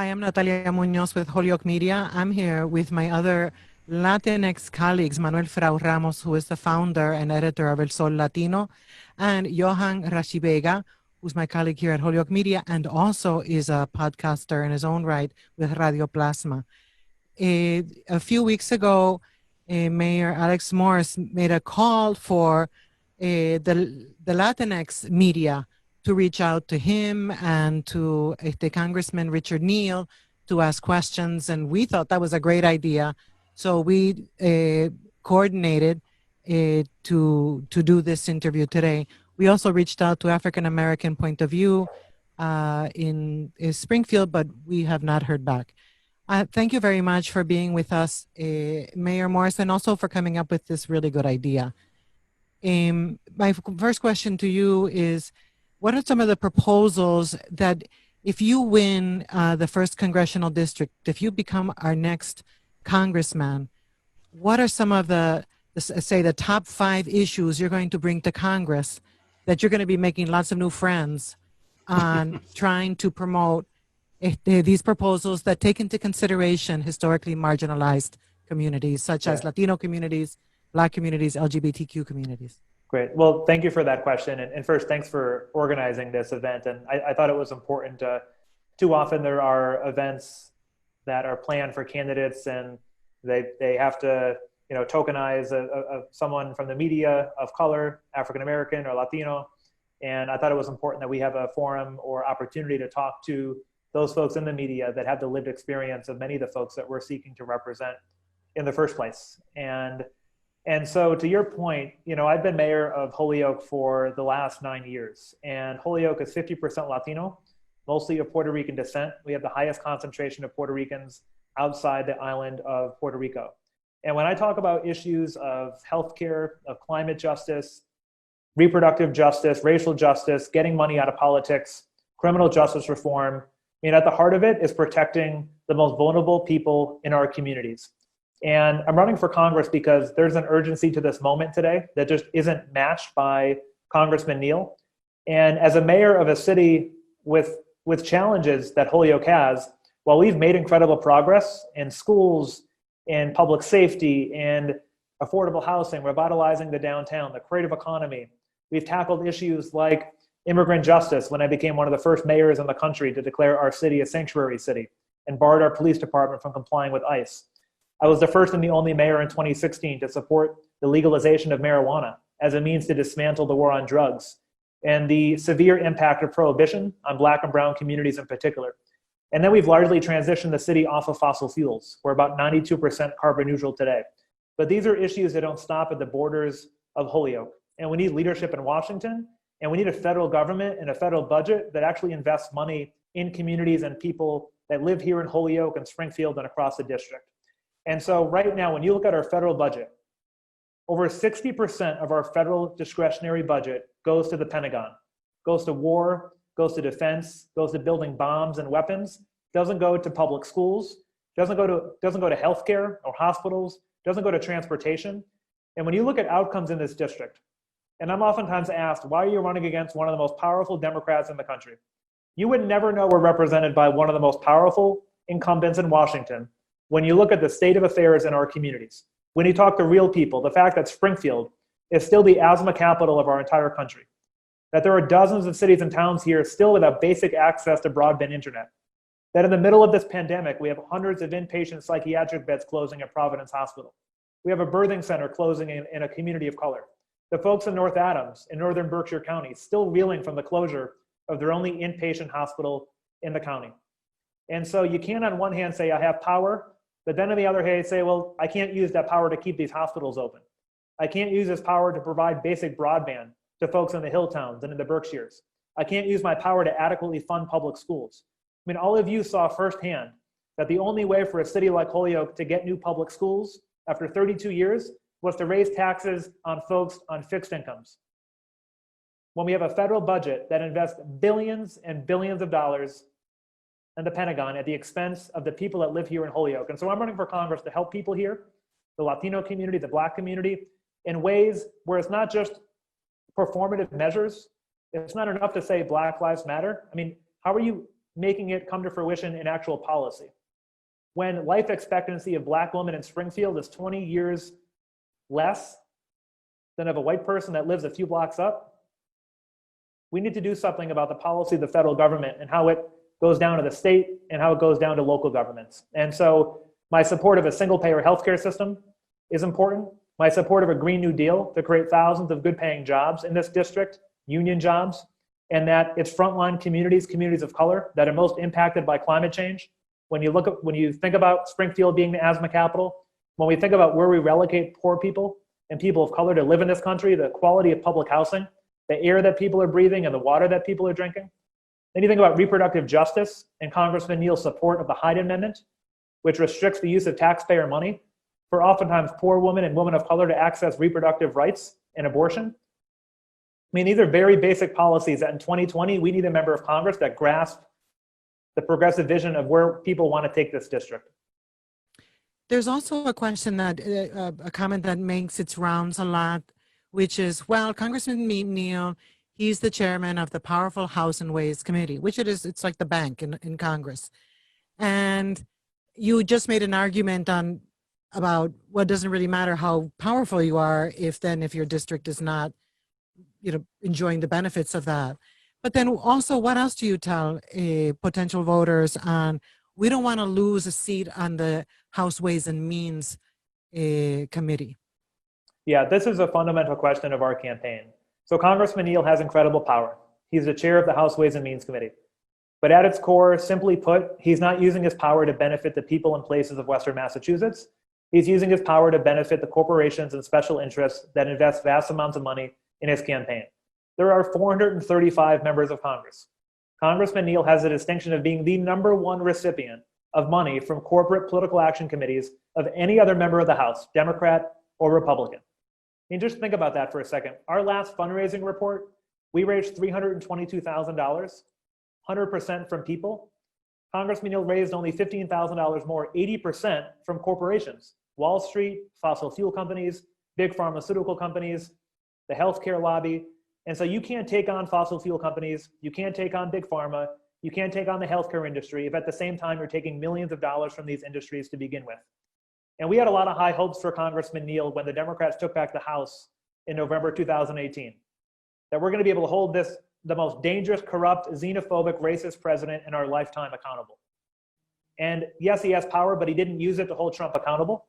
Hi, I'm Natalia Muñoz with Holyoke Media. I'm here with my other Latinx colleagues, Manuel Frau Ramos, who is the founder and editor of El Sol Latino, and Iohann Rashi Vega, who's my colleague here at Holyoke Media and also is a podcaster in his own right with RadioPlasma. A few weeks ago, Mayor Alex Morse made a call for the Latinx media to reach out to him and to the Congressman Richard Neal to ask questions, and we thought that was a great idea. So we coordinated to do this interview today. We also reached out to African American Point of View in Springfield, but we have not heard back. Thank you very much for being with us, Mayor Morse, and also for coming up with this really good idea. My first question to you is, what are some of the proposals that if you win the First Congressional District, if you become our next congressman, what are some of the top 5 issues you're going to bring to Congress that you're going to be making lots of new friends on trying to promote these proposals that take into consideration historically marginalized communities, such as Latino communities, Black communities, LGBTQ communities? Great. Well, thank you for that question. And first, thanks for organizing this event. And I thought it was important. Too often there are events that are planned for candidates and they have to tokenize someone from the media of color, African American or Latino. And I thought it was important that we have a forum or opportunity to talk to those folks in the media that have the lived experience of many of the folks that we're seeking to represent in the first place. And so to your point, I've been mayor of Holyoke for the last 9 years, and Holyoke is 50% Latino, mostly of Puerto Rican descent. We have the highest concentration of Puerto Ricans outside the island of Puerto Rico. And when I talk about issues of healthcare, of climate justice, reproductive justice, racial justice, getting money out of politics, criminal justice reform, at the heart of it is protecting the most vulnerable people in our communities. And I'm running for Congress because there's an urgency to this moment today that just isn't matched by Congressman Neal. And as a mayor of a city with challenges that Holyoke has, while we've made incredible progress in schools, in public safety, and affordable housing, revitalizing the downtown, the creative economy, we've tackled issues like immigrant justice when I became one of the first mayors in the country to declare our city a sanctuary city and barred our police department from complying with ICE. I was the first and the only mayor in 2016 to support the legalization of marijuana as a means to dismantle the war on drugs and the severe impact of prohibition on Black and brown communities in particular. And then we've largely transitioned the city off of fossil fuels. We're about 92% carbon neutral today. But these are issues that don't stop at the borders of Holyoke. And we need leadership in Washington, and we need a federal government and a federal budget that actually invests money in communities and people that live here in Holyoke and Springfield and across the district. And so right now, when you look at our federal budget, over 60% of our federal discretionary budget goes to the Pentagon, goes to war, goes to defense, goes to building bombs and weapons, doesn't go to public schools, doesn't go to healthcare or hospitals, doesn't go to transportation. And when you look at outcomes in this district, and I'm oftentimes asked, why are you running against one of the most powerful Democrats in the country? You would never know we're represented by one of the most powerful incumbents in Washington when you look at the state of affairs in our communities. When you talk to real people, the fact that Springfield is still the asthma capital of our entire country, that there are dozens of cities and towns here still without basic access to broadband internet, that in the middle of this pandemic, we have hundreds of inpatient psychiatric beds closing at Providence Hospital. We have a birthing center closing in a community of color. The folks in North Adams in northern Berkshire County still reeling from the closure of their only inpatient hospital in the county. And so you can't on one hand say I have power, but then on the other hand say, well, I can't use that power to keep these hospitals open. I can't use this power to provide basic broadband to folks in the hill towns and in the Berkshires. I can't use my power to adequately fund public schools. I mean, all of you saw firsthand that the only way for a city like Holyoke to get new public schools after 32 years was to raise taxes on folks on fixed incomes. When we have a federal budget that invests billions and billions of dollars in the Pentagon at the expense of the people that live here in Holyoke. And so I'm running for Congress to help people here, the Latino community, the Black community, in ways where it's not just performative measures. It's not enough to say Black Lives Matter. I mean, how are you making it come to fruition in actual policy. When life expectancy of Black women in Springfield is 20 years less than of a white person that lives a few blocks up, we need to do something about the policy of the federal government and how it goes down to the state and how it goes down to local governments. And so my support of a single-payer healthcare system is important. My support of a Green New Deal to create thousands of good-paying jobs in this district, union jobs, and that it's frontline communities, communities of color that are most impacted by climate change. When you think about Springfield being the asthma capital, when we think about where we relocate poor people and people of color to live in this country, the quality of public housing, the air that people are breathing and the water that people are drinking. Then you think about reproductive justice and Congressman Neal's support of the Hyde Amendment, which restricts the use of taxpayer money for oftentimes poor women and women of color to access reproductive rights and abortion. I mean, these are very basic policies that in 2020, we need a member of Congress that grasps the progressive vision of where people want to take this district. There's also a question that, a comment that makes its rounds a lot, which is, well, Congressman Neal, he's the chairman of the powerful House and Ways Committee, which it's like the bank in Congress. And you just made an argument about what doesn't really matter how powerful you are if your district is not, enjoying the benefits of that. But then also, what else do you tell potential voters on, we don't want to lose a seat on the House Ways and Means Committee? Yeah, this is a fundamental question of our campaign. So Congressman Neal has incredible power. He's the chair of the House Ways and Means Committee. But at its core, simply put, he's not using his power to benefit the people and places of Western Massachusetts. He's using his power to benefit the corporations and special interests that invest vast amounts of money in his campaign. There are 435 members of Congress. Congressman Neal has the distinction of being the #1 recipient of money from corporate political action committees of any other member of the House, Democrat or Republican. I mean, just think about that for a second. Our last fundraising report, we raised $322,000, 100% from people. Congressman Neal raised only $15,000 more, 80% from corporations, Wall Street, fossil fuel companies, big pharmaceutical companies, the healthcare lobby. And so you can't take on fossil fuel companies, you can't take on big pharma, you can't take on the healthcare industry if at the same time you're taking millions of dollars from these industries to begin with. And we had a lot of high hopes for Congressman Neal when the Democrats took back the House in November 2018, that we're going to be able to hold the most dangerous, corrupt, xenophobic, racist president in our lifetime accountable. And yes, he has power, but he didn't use it to hold Trump accountable.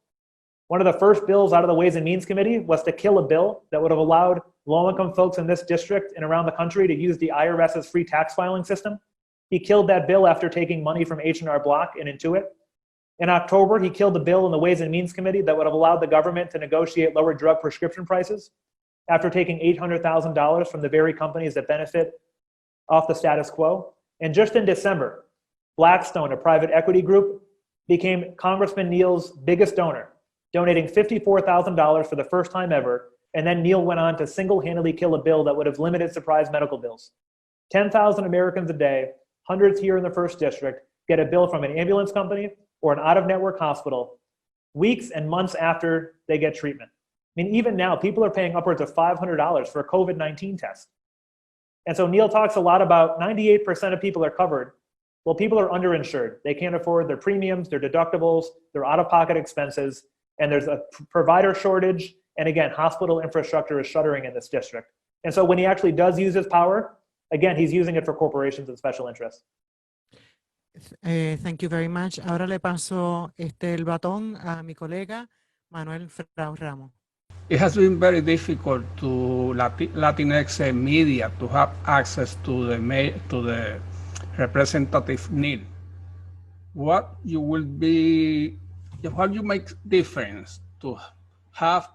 One of the first bills out of the Ways and Means Committee was to kill a bill that would have allowed low-income folks in this district and around the country to use the IRS's free tax filing system. He killed that bill after taking money from H&R Block and Intuit. In October, he killed the bill in the Ways and Means Committee that would have allowed the government to negotiate lower drug prescription prices after taking $800,000 from the very companies that benefit off the status quo. And just in December, Blackstone, a private equity group, became Congressman Neal's biggest donor, donating $54,000 for the first time ever. And then Neal went on to single-handedly kill a bill that would have limited surprise medical bills. 10,000 Americans a day, hundreds here in the first district, get a bill from an ambulance company or an out-of-network hospital weeks and months after they get treatment. I mean, even now, people are paying upwards of $500 for a COVID-19 test. And so Neal talks a lot about 98% of people are covered. Well, people are underinsured. They can't afford their premiums, their deductibles, their out-of-pocket expenses, and there's a provider shortage. And again, hospital infrastructure is shuttering in this district. And so when he actually does use his power, again, he's using it for corporations and special interests. Thank you very much. Ahora le paso el batón a mi colega Manuel Frau Ramos. It has been very difficult to Latinx media to have access to the representative Neal. What you make difference to have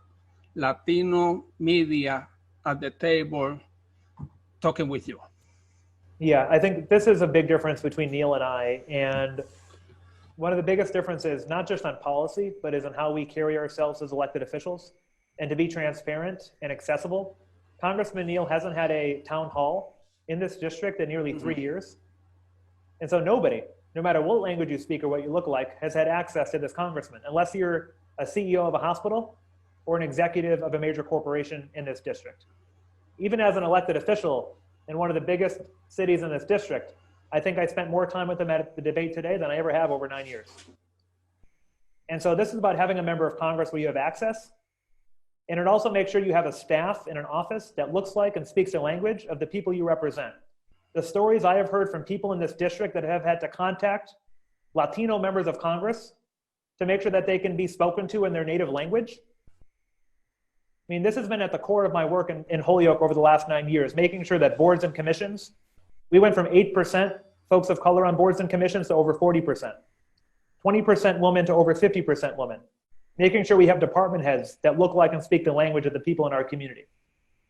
Latino media at the table talking with you? Yeah, I think this is a big difference between Neal and I. And one of the biggest differences, not just on policy, but is on how we carry ourselves as elected officials and to be transparent and accessible. Congressman Neal hasn't had a town hall in this district in nearly 3 years. And so nobody, no matter what language you speak or what you look like, has had access to this congressman, unless you're a CEO of a hospital or an executive of a major corporation in this district. Even as an elected official in one of the biggest cities in this district, I think I spent more time with them at the debate today than I ever have over 9 years. And so this is about having a member of Congress where you have access. And it also makes sure you have a staff in an office that looks like and speaks the language of the people you represent. The stories I have heard from people in this district that have had to contact Latino members of Congress to make sure that they can be spoken to in their native language. I mean, this has been at the core of my work in Holyoke over the last 9 years, making sure that boards and commissions, we went from 8% folks of color on boards and commissions to over 40%, 20% women to over 50% women, making sure we have department heads that look like and speak the language of the people in our community.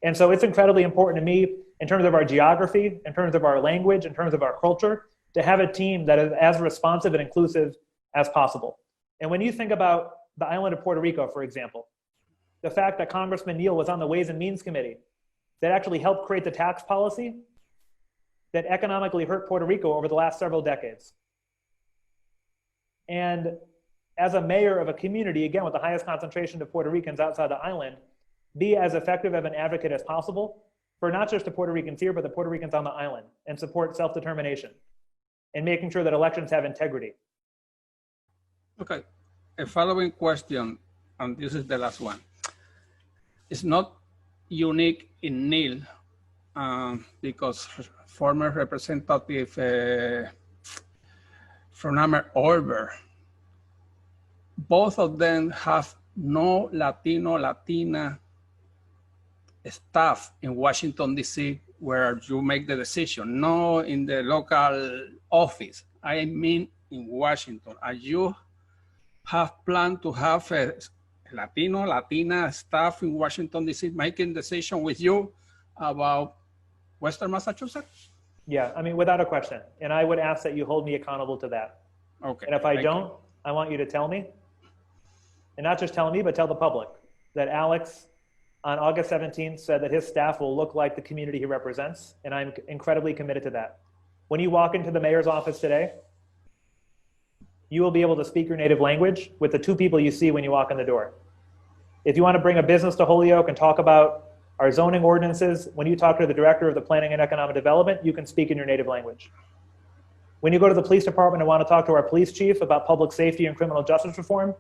And so it's incredibly important to me in terms of our geography, in terms of our language, in terms of our culture, to have a team that is as responsive and inclusive as possible. And when you think about the island of Puerto Rico, for example, the fact that Congressman Neal was on the Ways and Means Committee that actually helped create the tax policy that economically hurt Puerto Rico over the last several decades. And as a mayor of a community, again, with the highest concentration of Puerto Ricans outside the island, be as effective of an advocate as possible for not just the Puerto Ricans here, but the Puerto Ricans on the island, and support self-determination and making sure that elections have integrity. Okay, a following question, and this is the last one. It's not unique in Neal because former Representative from Orber, both of them have no Latino, Latina staff in Washington, D.C., where you make the decision, no in the local office. I mean in Washington. And you have planned to have a Latino, Latina staff in Washington, D.C. making decision with you about Western Massachusetts? Yeah, I mean, without a question. And I would ask that you hold me accountable to that. Okay. And if I don't, I want you to tell me, and not just tell me, but tell the public that Alex on August 17th said that his staff will look like the community he represents. And I'm incredibly committed to that. When you walk into the mayor's office today, you will be able to speak your native language with the two people you see when you walk in the door. If you want to bring a business to Holyoke and talk about our zoning ordinances, when you talk to the director of the Planning and Economic Development, you can speak in your native language. When you go to the police department and want to talk to our police chief about public safety and criminal justice reform,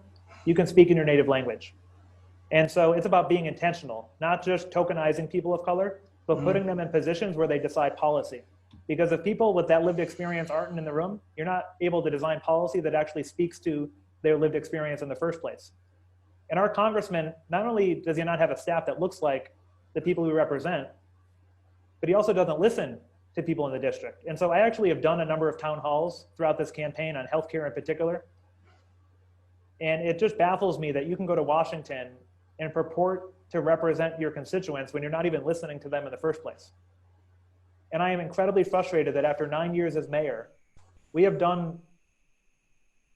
you can speak in your native language. And so it's about being intentional, not just tokenizing people of color, but putting them in positions where they decide policy. Because if people with that lived experience aren't in the room, you're not able to design policy that actually speaks to their lived experience in the first place. And our congressman, not only does he not have a staff that looks like the people we represent, but he also doesn't listen to people in the district. And so I actually have done a number of town halls throughout this campaign on healthcare in particular. And it just baffles me that you can go to Washington and purport to represent your constituents when you're not even listening to them in the first place. And I am incredibly frustrated that after 9 years as mayor, we have done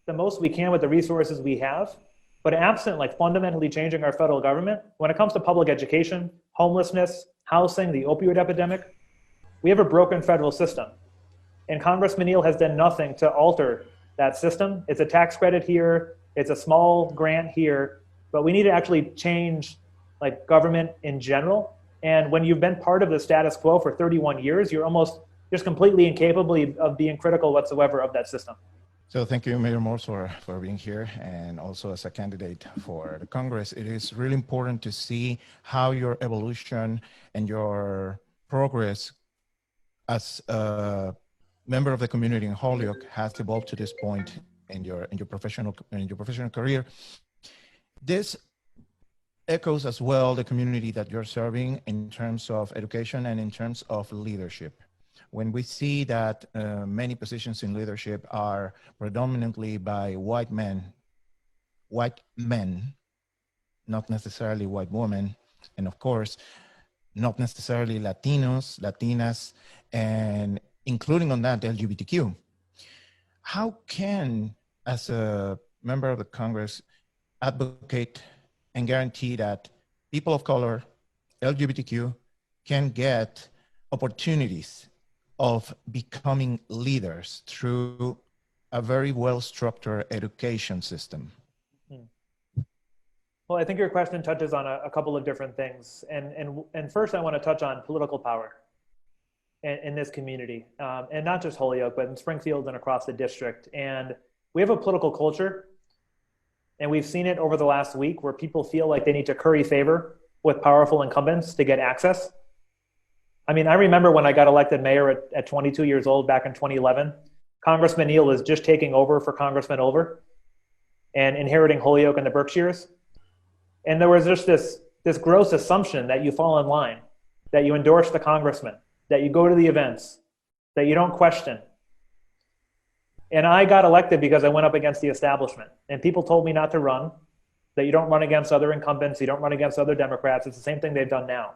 the most we can with the resources we have, but absent like fundamentally changing our federal government, when it comes to public education, homelessness, housing, the opioid epidemic, we have a broken federal system. And Congressman Neal has done nothing to alter that system. It's a tax credit here, it's a small grant here, but we need to actually change like government in general. And when you've been part of the status quo for 31 years, you're almost just completely incapable of being critical whatsoever of that system. So thank you, Mayor Morse, for being here. And also as a candidate for the Congress, it is really important to see how your evolution and your progress as a member of the community in Holyoke has evolved to this point in your professional career. This echoes as well the community that you're serving in terms of education and in terms of leadership. When we see that many positions in leadership are predominantly by white men, not necessarily white women, and of course, not necessarily Latinos, Latinas, and including on that LGBTQ. How can, as a member of the Congress, advocate and guarantee that people of color, LGBTQ, can get opportunities of becoming leaders through a very well-structured education system? Well, I think your question touches on a couple of different things. And first, I want to touch on political power. in this community, and not just Holyoke, but in Springfield and across the district. And we have a political culture, and we've seen it over the last week, where people feel like they need to curry favor with powerful incumbents to get access. I mean, I remember when I got elected mayor at 22 years old back in 2011, Congressman Neal was just taking over for Congressman Over and inheriting Holyoke and the Berkshires. And there was just this gross assumption that you fall in line, that you endorse the congressman, that you go to the events, that you don't question. And I got elected because I went up against the establishment. And people told me not to run, that you don't run against other incumbents, you don't run against other Democrats. It's the same thing they've done now.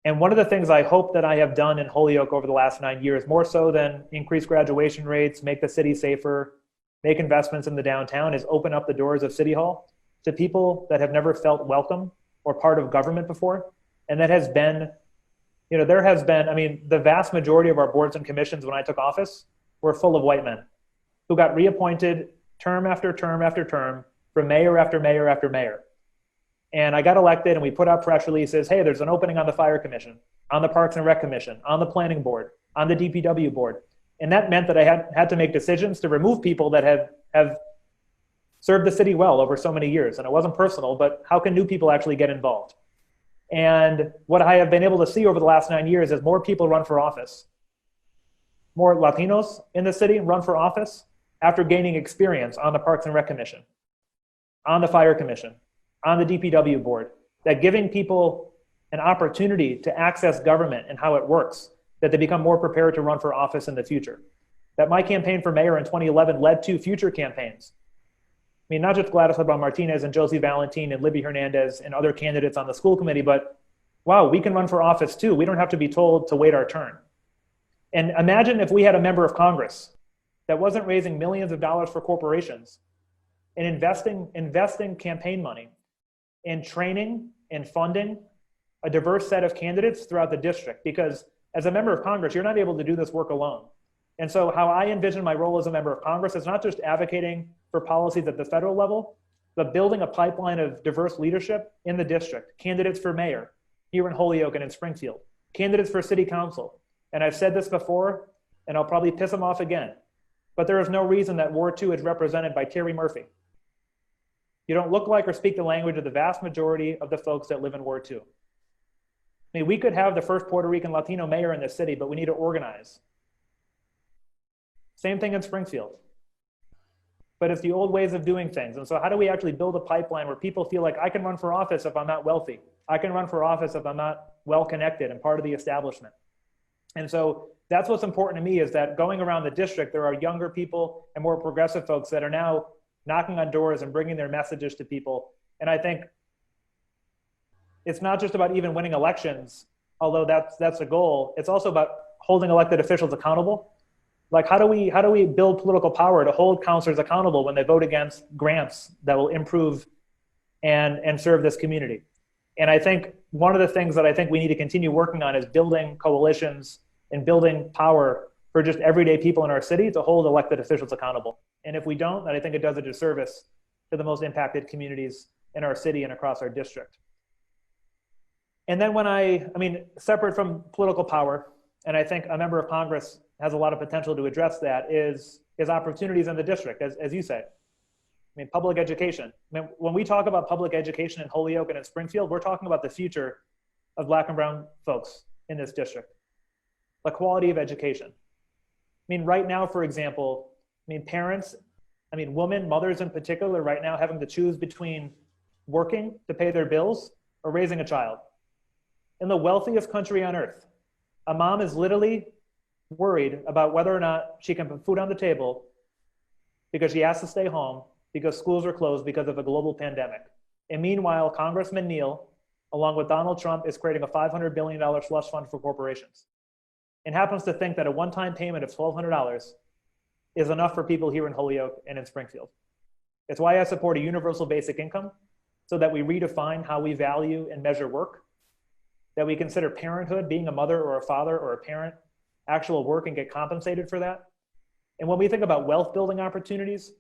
And one of the things I hope that I have done in Holyoke over the last 9 years, more so than increase graduation rates, make the city safer, make investments in the downtown, is open up the doors of City Hall to people that have never felt welcome or part of government before. And that has been, there has been, the vast majority of our boards and commissions when I took office were full of white men who got reappointed term after term after term from mayor after mayor after mayor. And I got elected, and we put out press releases, hey, there's an opening on the Fire Commission, on the Parks and Rec Commission, on the Planning Board, on the DPW Board. And that meant that I had to make decisions to remove people that have served the city well over so many years. And it wasn't personal, but how can new people actually get involved? And what I have been able to see over the last 9 years is more people run for office. More Latinos in the city run for office after gaining experience on the Parks and Rec Commission, on the Fire Commission, on the DPW Board, that giving people an opportunity to access government and how it works, that they become more prepared to run for office in the future. That my campaign for mayor in 2011 led to future campaigns. Not just Gladys Lebrun-Martinez and Josie Valentin and Libby Hernandez and other candidates on the school committee, but wow, we can run for office too. We don't have to be told to wait our turn. And imagine if we had a member of Congress that wasn't raising millions of dollars for corporations and investing campaign money in training and funding a diverse set of candidates throughout the district. Because as a member of Congress, you're not able to do this work alone. And so how I envision my role as a member of Congress is not just advocating for policies at the federal level, but building a pipeline of diverse leadership in the district, candidates for mayor here in Holyoke and in Springfield, candidates for city council. And I've said this before, and I'll probably piss them off again, but there is no reason that Ward 2 is represented by Terry Murphy. You don't look like or speak the language of the vast majority of the folks that live in Ward 2. We could have the first Puerto Rican Latino mayor in this city, but we need to organize. Same thing in Springfield. But it's the old ways of doing things. And so how do we actually build a pipeline where people feel like I can run for office if I'm not wealthy? I can run for office if I'm not well-connected and part of the establishment. And so that's what's important to me, is that going around the district, there are younger people and more progressive folks that are now knocking on doors and bringing their messages to people. And I think it's not just about even winning elections, although that's a goal. It's also about holding elected officials accountable. Like, how do we build political power to hold counselors accountable when they vote against grants that will improve and serve this community? And I think one of the things that I think we need to continue working on is building coalitions and building power for just everyday people in our city to hold elected officials accountable. And if we don't, then I think it does a disservice to the most impacted communities in our city and across our district. And then separate from political power, and I think a member of Congress has a lot of potential to address that, is opportunities in the district, as you say. Public education. When we talk about public education in Holyoke and in Springfield, we're talking about the future of Black and brown folks in this district. The quality of education. Right now, for example, parents, women, mothers in particular, right now having to choose between working to pay their bills or raising a child. In the wealthiest country on earth, a mom is literally worried about whether or not she can put food on the table because she has to stay home because schools are closed because of a global pandemic. And meanwhile, Congressman Neal, along with Donald Trump, is creating a $500 billion slush fund for corporations, and happens to think that a one-time payment of $1,200 is enough for people here in Holyoke and in Springfield. It's why I support a universal basic income, so that we redefine how we value and measure work, that we consider parenthood, being a mother or a father or a parent, actual work, and get compensated for that. And when we think about wealth building opportunities,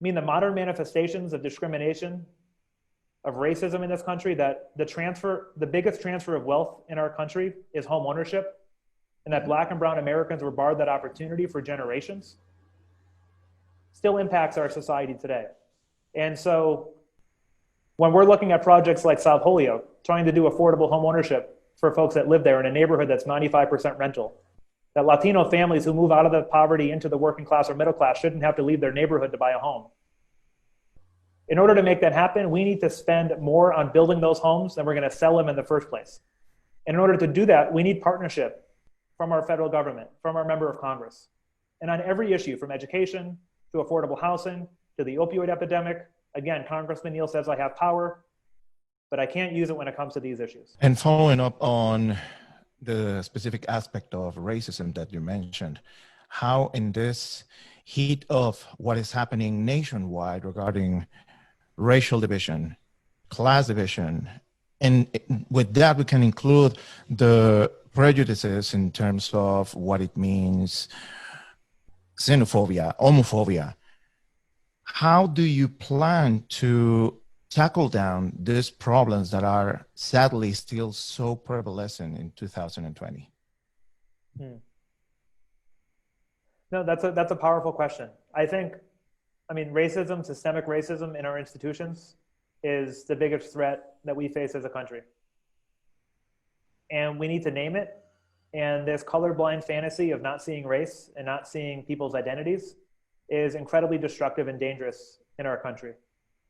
the modern manifestations of discrimination of racism in this country, that the biggest transfer of wealth in our country is home ownership, and that Black and brown Americans were barred that opportunity for generations, still impacts our society today. And so when we're looking at projects like South Holyoke, trying to do affordable home ownership for folks that live there in a neighborhood that's 95% rental, that Latino families who move out of the poverty into the working class or middle class shouldn't have to leave their neighborhood to buy a home. In order to make that happen, we need to spend more on building those homes than we're going to sell them in the first place. And in order to do that, we need partnership from our federal government, from our member of Congress. And on every issue, from education to affordable housing to the opioid epidemic, again, Congressman Neal says I have power, but I can't use it when it comes to these issues. And following up on the specific aspect of racism that you mentioned, how in this heat of what is happening nationwide regarding racial division, class division, and with that we can include the prejudices in terms of what it means, xenophobia, homophobia. How do you plan to tackle down these problems that are sadly still so prevalent in 2020? No, that's a powerful question. I mean, racism, systemic racism in our institutions is the biggest threat that we face as a country. And we need to name it. And this colorblind fantasy of not seeing race and not seeing people's identities is incredibly destructive and dangerous in our country.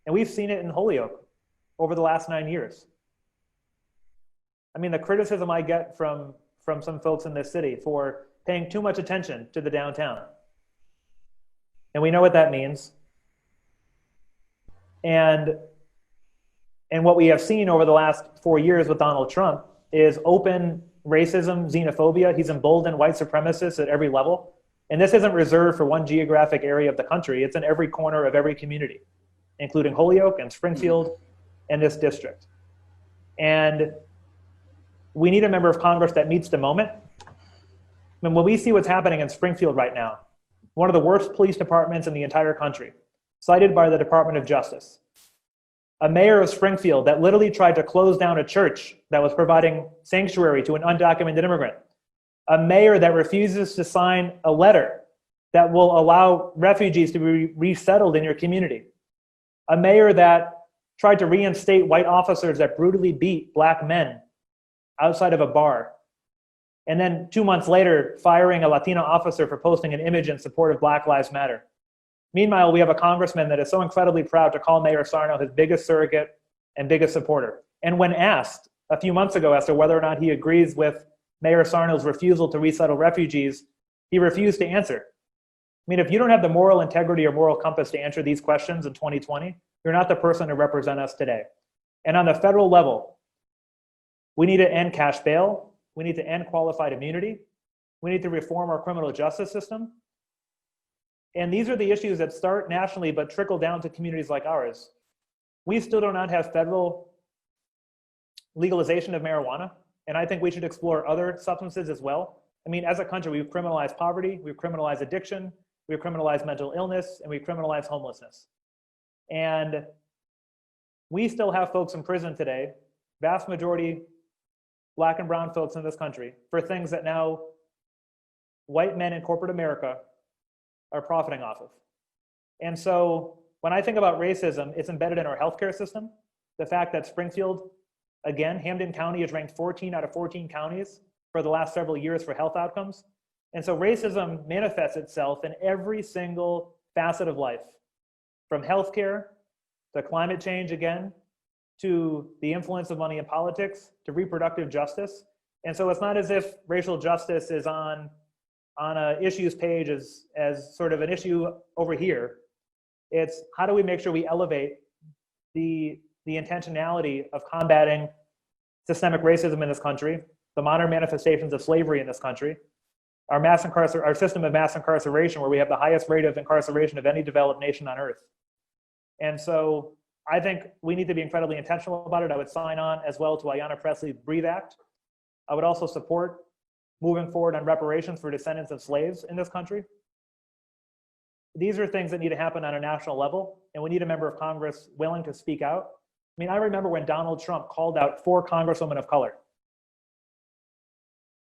And we've seen it in Holyoke over the last 9 years. I mean, the criticism I get from some folks in this city for paying too much attention to the downtown. And we know what that means. And what we have seen over the last 4 years with Donald Trump is open racism, xenophobia. He's emboldened white supremacists at every level. And this isn't reserved for one geographic area of the country. It's in every corner of every community, including Holyoke and Springfield and this district. And we need a member of Congress that meets the moment. And when we see what's happening in Springfield right now, one of the worst police departments in the entire country, cited by the Department of Justice, a mayor of Springfield that literally tried to close down a church that was providing sanctuary to an undocumented immigrant, a mayor that refuses to sign a letter that will allow refugees to be resettled in your community, a mayor that tried to reinstate white officers that brutally beat Black men outside of a bar, and then 2 months later, firing a Latino officer for posting an image in support of Black Lives Matter. Meanwhile, we have a congressman that is so incredibly proud to call Mayor Sarno his biggest surrogate and biggest supporter. And when asked a few months ago as to whether or not he agrees with Mayor Sarno's refusal to resettle refugees, he refused to answer. I mean, if you don't have the moral integrity or moral compass to answer these questions in 2020, you're not the person to represent us today. And on the federal level, we need to end cash bail. We need to end qualified immunity. We need to reform our criminal justice system. And these are the issues that start nationally but trickle down to communities like ours. We still do not have federal legalization of marijuana, and I think we should explore other substances as well. I mean, as a country, we've criminalized poverty, we've criminalized addiction, we've criminalized mental illness, and we've criminalized homelessness. And we still have folks in prison today, vast majority Black and brown folks in this country, for things that now white men in corporate America are profiting off of. And so when I think about racism, it's embedded in our healthcare system. The fact that Springfield, again, Hampden County is ranked 14 out of 14 counties for the last several years for health outcomes. And so racism manifests itself in every single facet of life, from healthcare to climate change, again, to the influence of money in politics, to reproductive justice. And so it's not as if racial justice is on a issues page as sort of an issue over here. It's how do we make sure we elevate the intentionality of combating systemic racism in this country, the modern manifestations of slavery in this country, our system of mass incarceration, where we have the highest rate of incarceration of any developed nation on earth. And so I think we need to be incredibly intentional about it. I would sign on as well to Ayanna Pressley's Breathe Act. I would also support moving forward on reparations for descendants of slaves in this country. These are things that need to happen on a national level, and we need a member of Congress willing to speak out. I mean, I remember when Donald Trump called out 4 congresswomen of color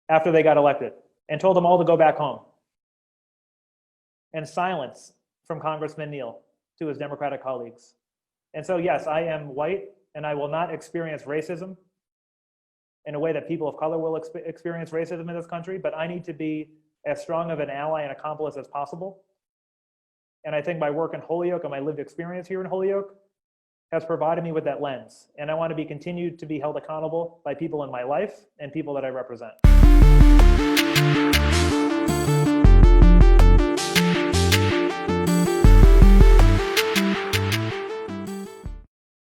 after they got elected and told them all to go back home. And silence from Congressman Neal to his Democratic colleagues. And so, yes, I am white and I will not experience racism in a way that people of color will experience racism in this country, but I need to be as strong of an ally and accomplice as possible. And I think my work in Holyoke and my lived experience here in Holyoke has provided me with that lens. And I want to be continued to be held accountable by people in my life and people that I represent.